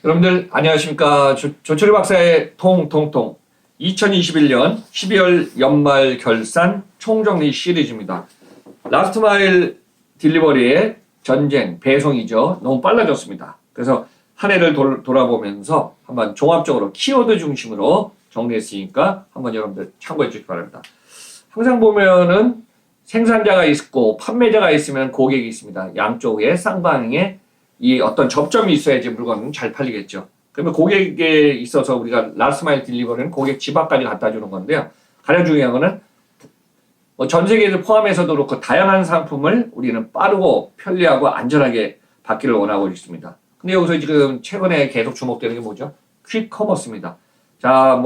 여러분들 안녕하십니까. 조철희 박사의 통통통 2021년 12월 연말 결산 총정리 시리즈입니다. 라스트 마일 딜리버리의 전쟁, 배송이죠. 너무 빨라졌습니다. 그래서 한 해를 돌아보면서 한번 종합적으로 키워드 중심으로 정리했으니까 한번 여러분들 참고해 주시기 바랍니다. 항상 보면은 생산자가 있고 판매자가 있으면 고객이 있습니다. 양쪽에 쌍방에 이 어떤 접점이 있어야지 물건은 잘 팔리겠죠. 그러면 고객에 있어서 우리가 라스트 마일 딜리버리는 고객 집 앞까지 갖다 주는 건데요. 가장 중요한 거는 전 세계를 포함해서도 그렇고 다양한 상품을 우리는 빠르고 편리하고 안전하게 받기를 원하고 있습니다. 근데 여기서 지금 최근에 계속 주목되는 게 뭐죠? 퀵커머스입니다. 자,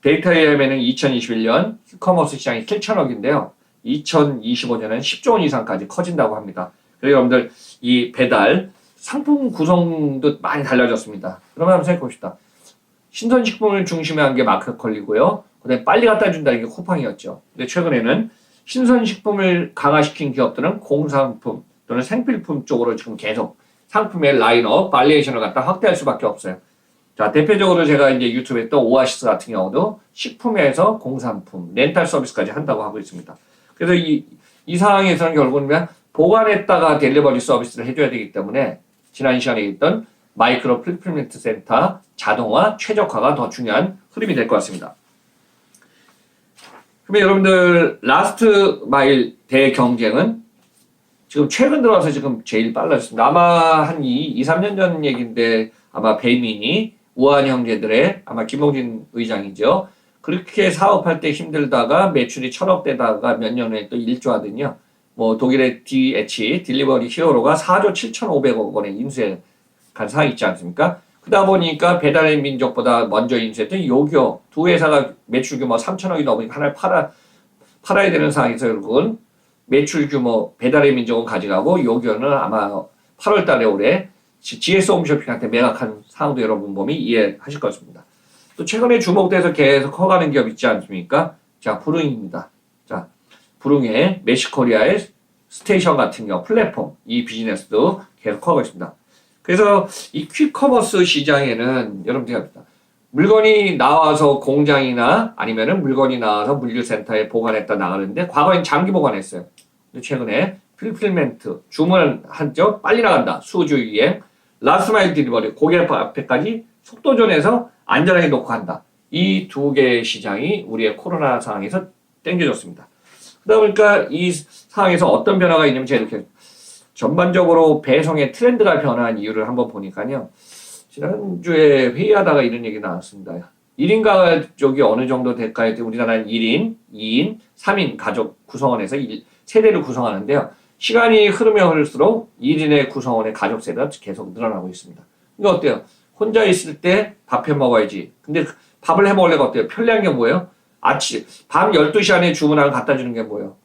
데이터에 의하면 2021년 퀵커머스 시장이 7천억인데요. 2025년은 10조 원 이상까지 커진다고 합니다. 그래서 여러분들 이 배달 상품 구성도 많이 달라졌습니다. 그러면 한번 생각해 봅시다. 신선식품을 중심에 한 게 마켓컬리고요. 그다음에 빨리 갖다 준다는 게 쿠팡이었죠. 근데 최근에는 신선식품을 강화시킨 기업들은 공산품 또는 생필품 쪽으로 지금 계속 상품의 라인업, 발리에이션을 갖다 확대할 수밖에 없어요. 자, 대표적으로 제가 이제 유튜브에 또 오아시스 같은 경우도 식품에서 공산품, 렌탈 서비스까지 한다고 하고 있습니다. 그래서 이 상황에서는 결국은 보관했다가 델리버리 서비스를 해줘야 되기 때문에 지난 시간에 있던 마이크로 풀필멘트 센터 자동화, 최적화가 더 중요한 흐름이 될 것 같습니다. 그러면 여러분들 라스트 마일 대경쟁은 지금 최근 들어와서 지금 제일 빨라졌습니다. 아마 한 2, 3년 전 얘기인데 아마 배민이 우한 형제들의 아마 김봉진 의장이죠. 그렇게 사업할 때 힘들다가 매출이 1,000억대다가 몇 년 후에 또 1조 하더니요. 독일의 DH, 딜리버리 히어로가 4조 7,500억 원의 인수에 간 사항이 있지 않습니까? 그러다 보니까 배달의 민족보다 먼저 인수했던 요기요. 두 회사가 매출 규모 3천억이 넘으니까 하나를 팔아야 되는 상황에서 결국은 매출 규모 배달의 민족은 가져가고 요기요는 아마 8월 달에 올해 GS 홈쇼핑한테 매각한 상황도 여러분 보면 이해하실 것입니다. 또 최근에 주목돼서 계속 커가는 기업 있지 않습니까? 자, 부릉입니다. 자, 부릉의 메시코리아의 스테이션 같은 경우 플랫폼 이 비즈니스도 계속 커가고 있습니다. 그래서 이 퀵커머스 시장에는 여러분들이 합니다. 물건이 나와서 공장이나 아니면은 물건이 나와서 물류센터에 보관했다 나가는데 과거엔 장기 보관했어요. 근데 최근에 풀필멘트 주문하죠. 빨리 나간다. 수주유행 라스트 마일 딜리버리 고객 앞에까지 속도전에서 안전하게 놓고 간다. 이 두 개의 시장이 우리의 코로나 상황에서 땡겨졌습니다. 그러다 보니까 이 상황에서 어떤 변화가 있냐면 제가 이렇게 전반적으로 배송의 트렌드가 변화한 이유를 한번 보니까요. 지난주에 회의하다가 이런 얘기 나왔습니다. 1인 가족이 어느 정도 될까에 따라 우리나라는 1인, 2인, 3인 가족 구성원에서 세대를 구성하는데요. 시간이 흐르면 흐를수록 1인의 구성원의 가족 세대가 계속 늘어나고 있습니다. 이거 어때요? 혼자 있을 때 밥 해 먹어야지. 근데 밥을 해 먹으려고 어때요? 편리한 게 뭐예요? 밤 12시 안에 주문하고 갖다 주는 게 뭐예요?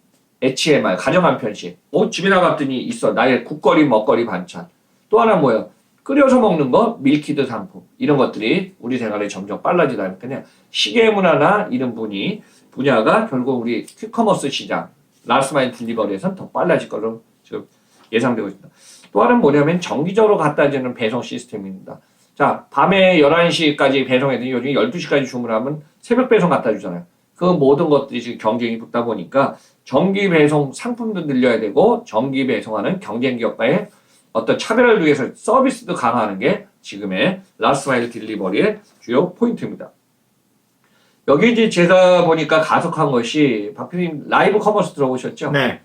HMI, 가정한 편식. 집에 나갔더니 있어. 나의 국거리, 먹거리, 반찬. 또 하나 뭐예요? 끓여서 먹는 거, 밀키트 상품. 이런 것들이 우리 생활에 점점 빨라지다 보니까 시계 문화나 이런 분야가 결국 우리 퀵커머스 시장, 라스트 마일 딜리버리에서는 더 빨라질 걸로 지금 예상되고 있습니다. 또 하나는 뭐냐면 정기적으로 갖다 주는 배송 시스템입니다. 자, 밤에 11시까지 배송해도 요즘 12시까지 주문하면 새벽 배송 갖다 주잖아요. 그 모든 것들이 지금 경쟁이 붙다 보니까 정기 배송 상품도 늘려야 되고 정기 배송하는 경쟁 기업과의 어떤 차별을 위해서 서비스도 강화하는 게 지금의 라스트 마일 딜리버리의 주요 포인트입니다. 여기 이제 제가 보니까 가속한 것이 박PD님 라이브 커머스 들어보셨죠? 네.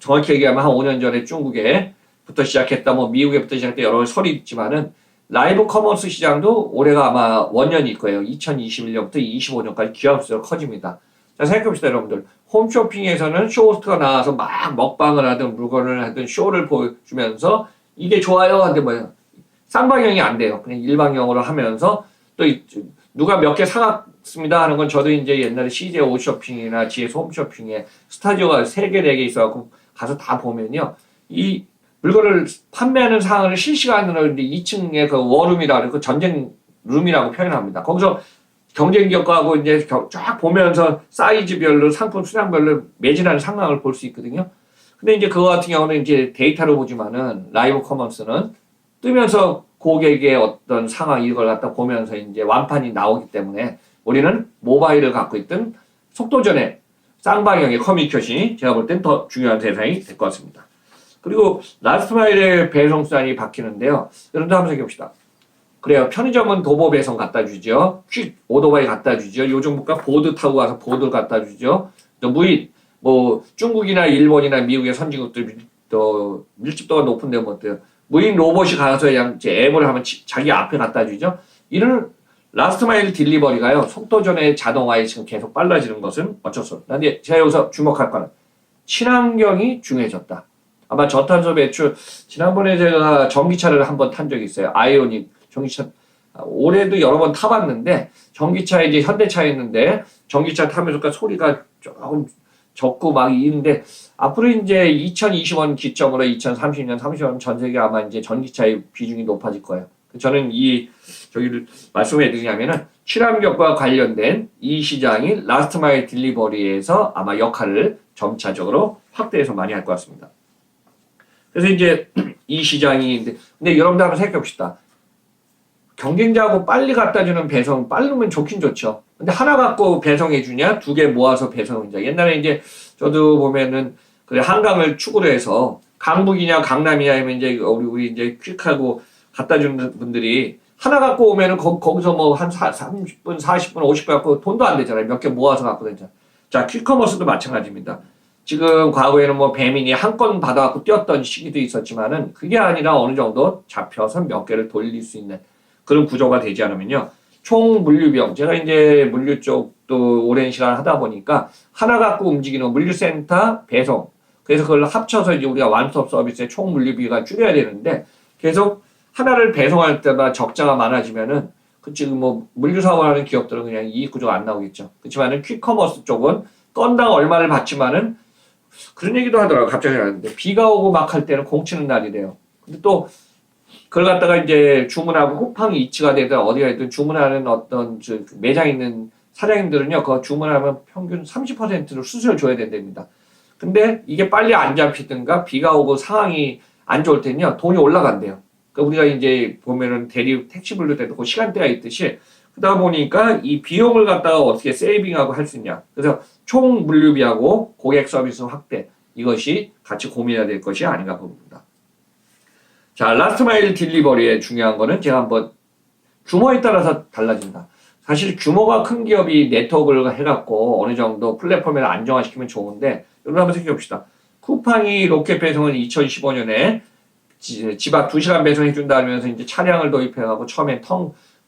정확히 얘기하면 한 5년 전에 중국에부터 시작했다, 미국에부터 시작했다 여러 설이 있지만은 라이브 커머스 시장도 올해가 아마 원년일 거예요. 2021년부터 25년까지 기하급수로 커집니다. 자, 생각해봅시다, 여러분들. 홈쇼핑에서는 쇼호스트가 나와서 막 먹방을 하든 물건을 하든 쇼를 보여주면서 이게 좋아요 하는데 뭐예요? 쌍방향이 안 돼요. 그냥 일방향으로 하면서 또 누가 몇 개 사갔습니다 하는 건 저도 이제 옛날에 CJ 오쇼핑이나 GS 홈쇼핑에 스타디오가 3개, 4개 있어갖고 가서 다 보면요. 이 물건을 판매하는 상황을 실시간으로 2층에 그 워룸이라고 그 전쟁 룸이라고 표현합니다. 거기서 경쟁 기업하고 이제 쫙 보면서 사이즈별로 상품 수량별로 매진하는 상황을 볼 수 있거든요. 근데 이제 그거 같은 경우는 이제 데이터로 보지만은 라이브 커머스는 뜨면서 고객의 어떤 상황 이걸 갖다 보면서 이제 완판이 나오기 때문에 우리는 모바일을 갖고 있던 속도전의 쌍방향의 커뮤니케이션이 제가 볼 땐 더 중요한 대상이 될 것 같습니다. 그리고 라스트 마일의 배송 수단이 바뀌는데요. 여러분들 한번 생각해 봅시다. 그래요. 편의점은 도보 배송 갖다 주죠. 퀵 오토바이 갖다 주죠. 요즘 보니까 보드 타고 가서 보드를 갖다 주죠. 또 무인 뭐 중국이나 일본이나 미국의 선진국들 또 밀집도가 높은데 뭐 어때요? 무인 로봇이 가서 그냥 이제 앱을 하면 자기 앞에 갖다 주죠. 이런 라스트 마일 딜리버리가요. 속도전의 자동화에 지금 계속 빨라지는 것은 어쩔 수 없다. 근데 제가 여기서 주목할 거는 친환경이 중요해졌다. 아마 저탄소 배출 지난번에 제가 전기차를 한번 탄 적이 있어요. 아이오닉 전기차 올해도 여러 번 타봤는데 전기차에 이제 현대차에 있는데 전기차 타면서 소리가 조금 적고 막 있는데 앞으로 이제 2020년 기점으로 2030년, 30년 전 세계 아마 이제 전기차의 비중이 높아질 거예요. 저는 저기를 말씀해 드리냐면은 친환경과 관련된 이 시장이 라스트 마일 딜리버리에서 아마 역할을 점차적으로 확대해서 많이 할 것 같습니다. 그래서 이제 이 시장이 근데 여러분들 한번 생각해 봅시다. 경쟁자하고 빨리 갖다 주는 배송 빠르면 좋긴 좋죠. 근데 하나 갖고 배송해 주냐, 두 개 모아서 배송해 주냐. 옛날에 이제 저도 보면은 그래 한강을 축으로 해서 강북이냐 강남이냐 하면 이제 우리 이제 퀵하고 갖다 주는 분들이 하나 갖고 오면은 거기서 뭐 한 30분, 40분, 50분 갖고 돈도 안 되잖아요. 몇 개 모아서 갖고 되잖아요. 자, 퀵커머스도 마찬가지입니다. 지금 과거에는 뭐 배민이 한 건 받아갖고 뛰었던 시기도 있었지만은 그게 아니라 어느 정도 잡혀서 몇 개를 돌릴 수 있는 그런 구조가 되지 않으면요. 총 물류비용, 제가 이제 물류 쪽도 오랜 시간 하다 보니까 하나 갖고 움직이는 물류센터 배송, 그래서 그걸 합쳐서 이제 우리가 완스톱 서비스의 총 물류비가 줄여야 되는데 계속 하나를 배송할 때마다 적자가 많아지면은 그 지금 뭐 물류 사업을 하는 기업들은 그냥 이익 구조가 안 나오겠죠. 그렇지만은 퀵커머스 쪽은 건당 얼마를 받지만은 그런 얘기도 하더라고요. 갑자기 하는데 비가 오고 막 할 때는 공치는 날이래요. 근데 또 그걸 갖다가 이제 주문하고 쿠팡이 이치가 되든 어디가 있든 주문하는 어떤 매장 있는 사장님들은요, 그 주문하면 평균 30%를 수수료 줘야 된답니다. 근데 이게 빨리 안 잡히든가 비가 오고 상황이 안 좋을 때는요, 돈이 올라간대요. 그러니까 우리가 이제 보면은 대리 택시 분류 때도 그 시간대가 있듯이 그러다 보니까 이 비용을 갖다가 어떻게 세이빙하고 할 수 있냐. 그래서 총 물류비하고 고객 서비스 확대 이것이 같이 고민해야 될 것이 아닌가 봅니다. 자, 라스트 마일 딜리버리의 중요한 거는 제가 한번 규모에 따라서 달라진다. 사실 규모가 큰 기업이 네트워크를 해갖고 어느 정도 플랫폼을 안정화시키면 좋은데 여러분 한번 생각해 봅시다. 쿠팡이 로켓 배송은 2015년에 집 앞 2시간 배송해준다 하면서 이제 차량을 도입해가고 처음에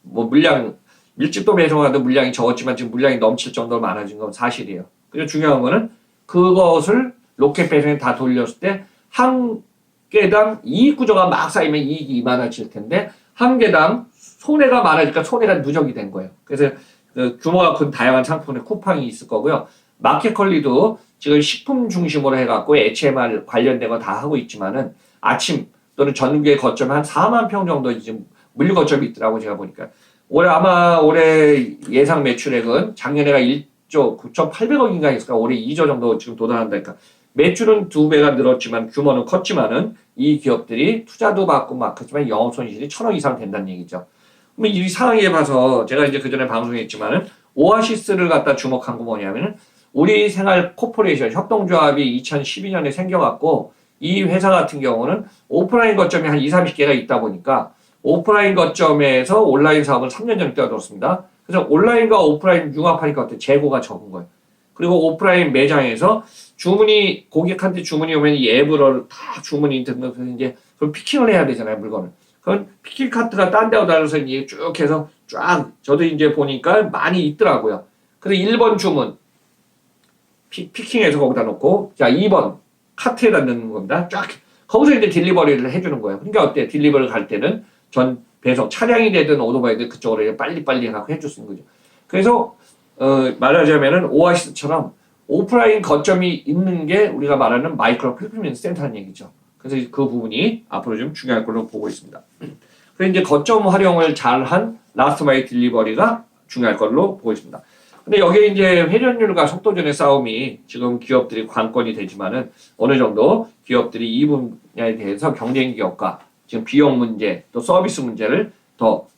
물량, 밀집도 배송하도 물량이 적었지만 지금 물량이 넘칠 정도로 많아진 건 사실이에요. 그리고 중요한 거는 그것을 로켓 배송에 다 돌렸을 때 한 개당 이익 구조가 막 쌓이면 이익이 많아질 텐데 한 개당 손해가 많아지니까 손해가 누적이 된 거예요. 그래서 그 규모가 큰 다양한 상품의 쿠팡이 있을 거고요. 마켓컬리도 지금 식품 중심으로 해갖고 HMR 관련된 거 다 하고 있지만은 아침 또는 전국의 거점에 한 4만 평 정도 지금 물류 거점이 있더라고 제가 보니까. 올해 예상 매출액은 작년에가 1조 9,800억인가 했을까 올해 2조 정도 지금 도달한다니까. 매출은 2배가 늘었지만 규모는 컸지만은 이 기업들이 투자도 받고 막 그렇지만 영업 손실이 1,000억 이상 된다는 얘기죠. 그럼 이 상황에 봐서 제가 이제 그 전에 방송했지만은 오아시스를 갖다 주목한 거 뭐냐면은 우리 생활 코퍼레이션 협동조합이 2012년에 생겨갖고 이 회사 같은 경우는 오프라인 거점이 한 20-30개가 있다 보니까 오프라인 거점에서 온라인 사업을 3년 전에 뛰어들었습니다. 그래서 온라인과 오프라인 융합하니까 어때? 재고가 적은 거예요. 그리고 오프라인 매장에서 고객한테 주문이 오면 이 앱으로 다 주문이 등록해서 이제 그걸 피킹을 해야 되잖아요, 물건을. 그건 피킹 카트가 딴 데로 달려서 이제 쭉 해서 저도 이제 보니까 많이 있더라고요. 그래서 1번 주문, 피킹해서 거기다 놓고, 자, 2번 카트에다 넣는 겁니다. 쫙. 거기서 이제 딜리버리를 해주는 거예요. 그러니까 어때? 딜리버리 갈 때는 배송, 차량이 되든 오토바이든 그쪽으로 빨리빨리 해갖고 해줄 수 있는 거죠. 그래서, 말하자면은 오아시스처럼 오프라인 거점이 있는 게 우리가 말하는 마이크로 풀필멘트 센터라는 얘기죠. 그래서 그 부분이 앞으로 좀 중요할 걸로 보고 있습니다. 그래서 이제 거점 활용을 잘한 라스트 마일 딜리버리가 중요할 걸로 보고 있습니다. 근데 여기에 이제 회전율과 속도전의 싸움이 지금 기업들이 관건이 되지만은 어느 정도 기업들이 이 분야에 대해서 경쟁 기업과 지금 비용 문제 또 서비스 문제를 더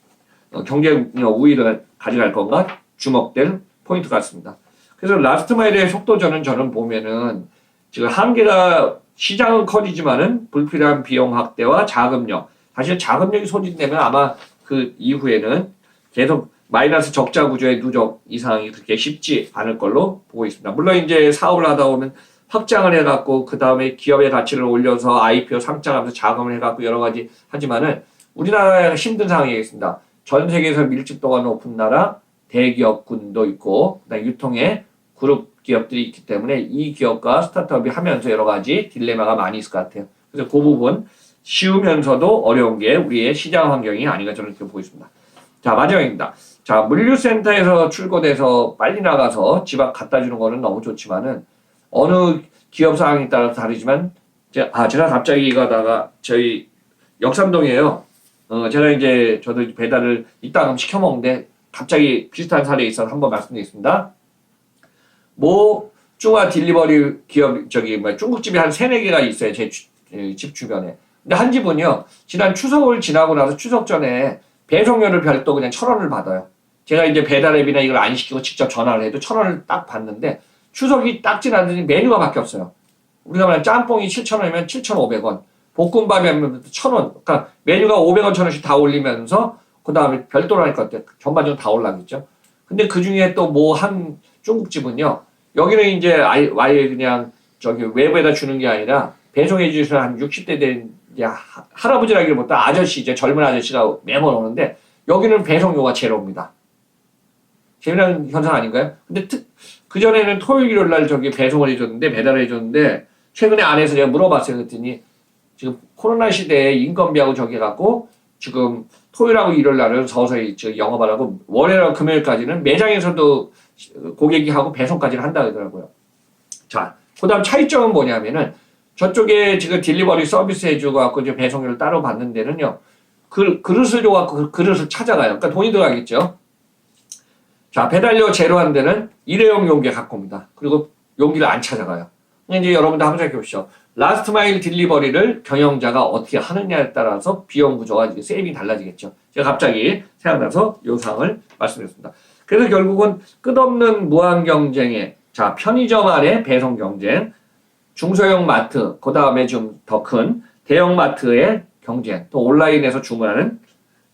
경쟁력 우위를 가져갈 건가 주목될 포인트 같습니다. 그래서 라스트 마일의 속도전은 저는 보면은 지금 한계가 시장은 커지지만은 불필요한 비용 확대와 자금력. 사실 자금력이 소진되면 아마 그 이후에는 계속 마이너스 적자 구조의 누적 이상이 그렇게 쉽지 않을 걸로 보고 있습니다. 물론 이제 사업을 하다 보면 확장을 해갖고 그 다음에 기업의 가치를 올려서 IPO 상장하면서 자금을 해갖고 여러 가지 하지만은 우리나라가 힘든 상황이겠습니다. 전 세계에서 밀집도가 높은 나라 대기업군도 있고 그다음에 유통의 그룹 기업들이 있기 때문에 이 기업과 스타트업이 하면서 여러 가지 딜레마가 많이 있을 것 같아요. 그래서 그 부분 쉬우면서도 어려운 게 우리의 시장 환경이 아닌가 저는 그렇게 보고 있습니다. 자, 마지막입니다. 자, 물류센터에서 출고돼서 빨리 나가서 집 앞 갖다 주는 거는 너무 좋지만은 어느 기업 상황에 따라서 다르지만 제가 갑자기 가다가 저희 역삼동이에요. 제가 이제 저도 배달을 이따금 시켜 먹는데 갑자기 비슷한 사례에 있어서 한번 말씀드리겠습니다. 뭐 중화 딜리버리 기업 중국집이 한 3-4개가 있어요. 제 집 주변에. 근데 한 집은요. 지난 추석을 지나고 나서 추석 전에 배송료를 별도 그냥 1,000원을 받아요. 제가 이제 배달 앱이나 이걸 안 시키고 직접 전화를 해도 1,000원을 딱 받는데 추석이 딱 지나더니 메뉴가 바뀌었어요. 우리가 말하는 짬뽕이 7,000원이면 7,500원. 볶음밥이 하면 1,000원. 그러니까 메뉴가 500원, 1,000원씩 다 올리면서 그 다음에 별도로 하니까 전반적으로 다 올라가겠죠. 근데 그 중에 또 뭐 한 중국집은요. 여기는 이제 아예 그냥 외부에다 주는 게 아니라 배송해 주셔서 한 60대 된 할아버지라기보다 아저씨, 이제 젊은 아저씨가 매번 오는데 여기는 배송료가 제로입니다. 재미난 현상 아닌가요? 근데 그전에는 토요일, 일요일 날 배송을 해줬는데, 배달을 해줬는데, 최근에 안에서 제가 물어봤어요. 그랬더니, 지금 코로나 시대에 인건비하고 해갖고, 지금 토요일하고 일요일 날은 서서히 영업하라고, 월요일하고 금요일까지는 매장에서도 고객이 하고 배송까지는 한다 그러더라고요. 자, 그 다음 차이점은 뭐냐면은, 저쪽에 지금 딜리버리 서비스 해주고 갖고 이제 배송료를 따로 받는 데는요, 그릇을 줘갖고 그 그릇을 찾아가요. 그러니까 돈이 들어가겠죠. 자, 배달료 제로한 데는 일회용 용기에 갖고 옵니다. 그리고 용기를 안 찾아가요. 이제 여러분들 한번 생각해 보시죠. 라스트 마일 딜리버리를 경영자가 어떻게 하느냐에 따라서 비용 구조가 세이빙이 달라지겠죠. 제가 갑자기 생각나서 이 사항을 말씀드렸습니다. 그래서 결국은 끝없는 무한 경쟁에, 자, 편의점 안에 배송 경쟁, 중소형 마트, 그 다음에 좀 더 큰 대형 마트의 경쟁, 또 온라인에서 주문하는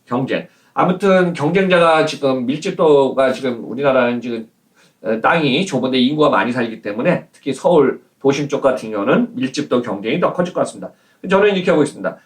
경쟁. 아무튼 경쟁자가 지금 밀집도가 지금 우리나라는 지금 땅이 좁은데 인구가 많이 살기 때문에 특히 서울 도심 쪽 같은 경우는 밀집도 경쟁이 더 커질 것 같습니다. 저는 이렇게 하고 있습니다.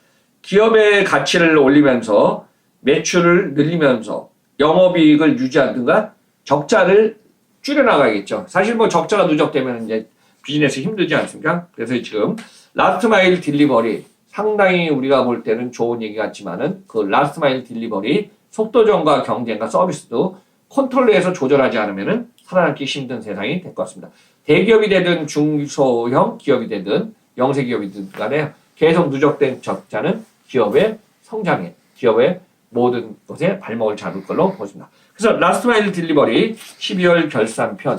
기업의 가치를 올리면서 매출을 늘리면서 영업이익을 유지하든가 적자를 줄여나가겠죠. 사실 뭐 적자가 누적되면 이제 비즈니스 힘들지 않습니까? 그래서 지금 라스트 마일 딜리버리 상당히 우리가 볼 때는 좋은 얘기 같지만은 그 라스트 마일 딜리버리 속도전과 경쟁과 서비스도 컨트롤해서 조절하지 않으면은 살아남기 힘든 세상이 될 것 같습니다. 대기업이 되든 중소형 기업이 되든 영세기업이든 간에 계속 누적된 적자는 기업의 성장에, 기업의 모든 것에 발목을 잡을 걸로 보십니다. 그래서 라스트 마일 딜리버리 12월 결산편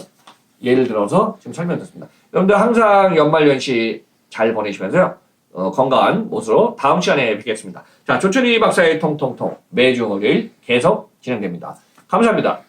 예를 들어서 지금 설명드렸습니다. 여러분들 항상 연말연시 잘 보내시면서요. 건강한 모습으로 다음 시간에 뵙겠습니다. 자, 조철희 박사의 통통통 매주 월요일 계속 진행됩니다. 감사합니다.